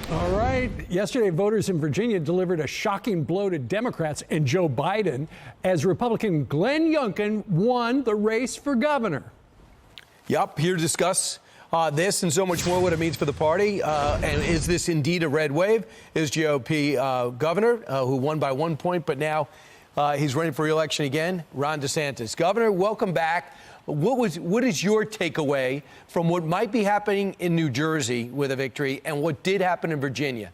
All right. Yesterday, voters in Virginia delivered a shocking blow to Democrats and Joe Biden as Republican Glenn Youngkin won the race for governor. Yup, here to discuss this and so much more, what it means for the party. And is this indeed a red wave? Is GOP governor who won by 1 point, but now he's running for re-election again, Ron De.Santis. Governor, welcome back. What is your takeaway from what might be happening in New Jersey with a victory and what did happen in Virginia?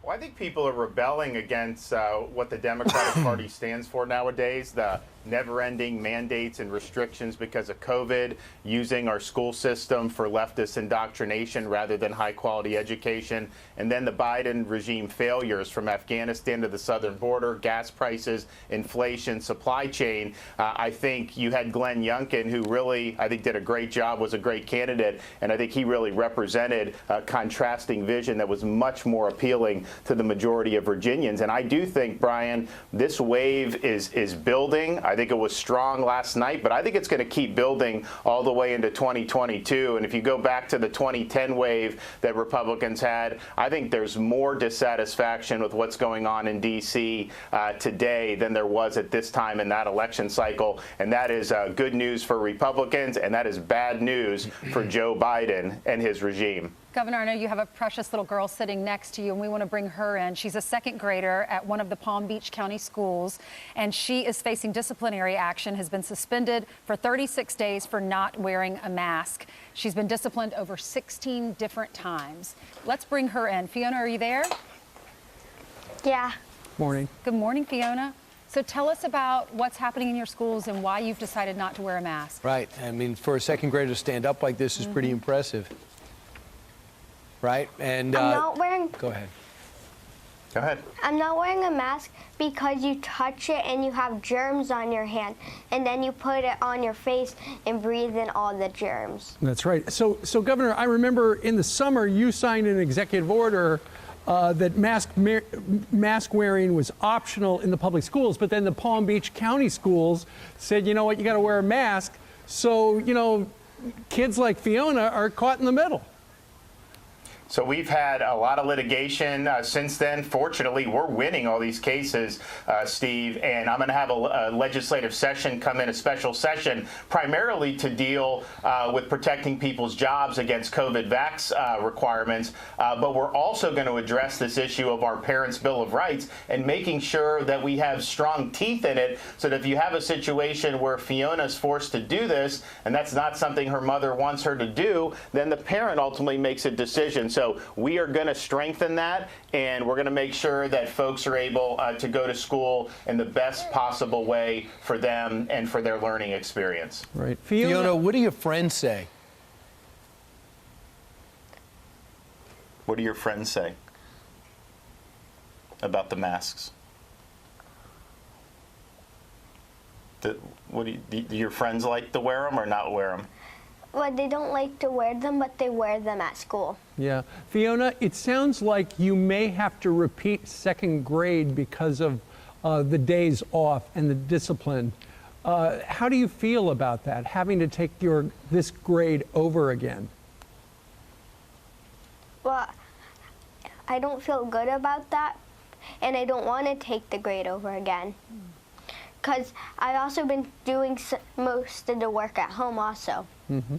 Well, I think people are rebelling against what the Democratic Party stands for nowadays, the never-ending mandates and restrictions because of COVID, using our school system for leftist indoctrination rather than high-quality education, and then the Biden regime failures from Afghanistan to the southern border, gas prices, inflation, supply chain. I think you had Glenn Youngkin, who really, I think, did a great job, was a great candidate, and I think he really represented a contrasting vision that was much more appealing to the majority of Virginians. And I do think, Brian, this wave is building. I think it was strong last night, but I think it's going to keep building all the way into 2022. And if you go back to the 2010 wave that Republicans had, I think there's more dissatisfaction with what's going on in D.C. Today than there was at this time in that election cycle. And that is good news for Republicans, and that is bad news for Joe Biden and his regime. Governor, I know you have a precious little girl sitting next to you, and we want to bring her in. She's a second grader at one of the Palm Beach County schools, and she is facing disciplinary action, has been suspended for 36 days for not wearing a mask. She's been disciplined over 16 different times. Let's bring her in. Fiona, are you there? Yeah. Morning. Good morning, Fiona. So tell us about what's happening in your schools and why you've decided not to wear a mask. Right. I mean, for a second grader to stand up like this is pretty impressive. Right? And I'm not wearing. Go ahead. Go ahead. I'm not wearing a mask because you touch it and you have germs on your hand, and then you put it on your face and breathe in all the germs. That's right. So Governor, I remember in the summer you signed an executive order that mask wearing was optional in the public schools, but then the Palm Beach County schools said, you know what, you got to wear a mask. So, you know, kids like Fiona are caught in the middle. So we've had a lot of litigation since then. Fortunately, we're winning all these cases, Steve, and I'm going to have a legislative session come in, a special session, primarily to deal with protecting people's jobs against COVID vax requirements. But we're also going to address this issue of our Parents' Bill of Rights and making sure that we have strong teeth in it so that if you have a situation where Fiona's forced to do this, and that's not something her mother wants her to do, then the parent ultimately makes a decision. So we are going to strengthen that, and we're going to make sure that folks are able to go to school in the best possible way for them and for their learning experience. Right. Fiona, what do your friends say? What do your friends say about the masks? Do your friends like to wear them or not wear them? Well, they don't like to wear them, but they wear them at school. Yeah. Fiona, it sounds like you may have to repeat second grade because of the days off and the discipline. How do you feel about that, having to take this grade over again? Well, I don't feel good about that, and I don't want to take the grade over again. Because I've also been doing most of the work at home also. Mm-hmm.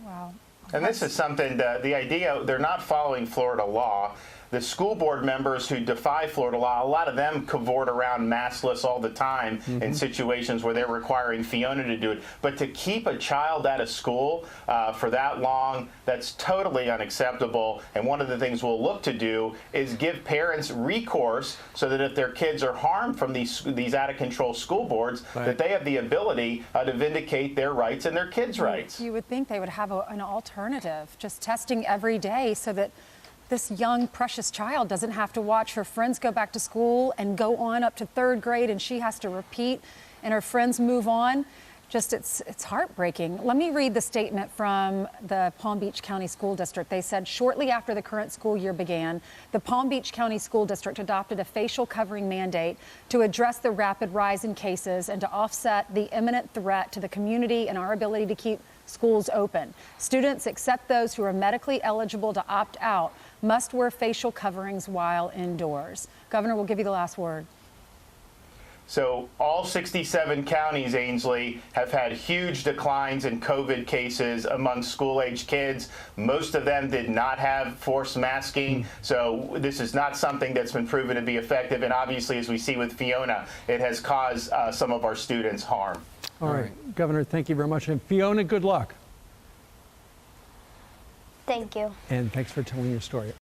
Wow. And this is something, the idea, they're not following Florida law. The school board members who defy Florida law, a lot of them cavort around maskless all the time in situations where they're requiring Fiona to do it. But to keep a child out of school for that long, that's totally unacceptable. And one of the things we'll look to do is give parents recourse so that if their kids are harmed from these out-of-control school boards, that they have the ability to vindicate their rights and their kids' rights. You would think they would have an alternative, just testing every day so that this young, precious child doesn't have to watch her friends go back to school and go on up to third grade, and she has to repeat, and her friends move on. Just, it's heartbreaking. Let me read the statement from the Palm Beach County School District. They said, shortly after the current school year began, the Palm Beach County School District adopted a facial covering mandate to address the rapid rise in cases and to offset the imminent threat to the community and our ability to keep schools open. Students, except those who are medically eligible to opt out, must wear facial coverings while indoors. Governor, we'll give you the last word. So all 67 counties, Ainsley, have had huge declines in COVID cases among school-age kids. Most of them did not have forced masking. So this is not something that's been proven to be effective. And obviously, as we see with Fiona, it has caused some of our students harm. All right, Governor, thank you very much. And Fiona, good luck. Thank you. And thanks for telling your story.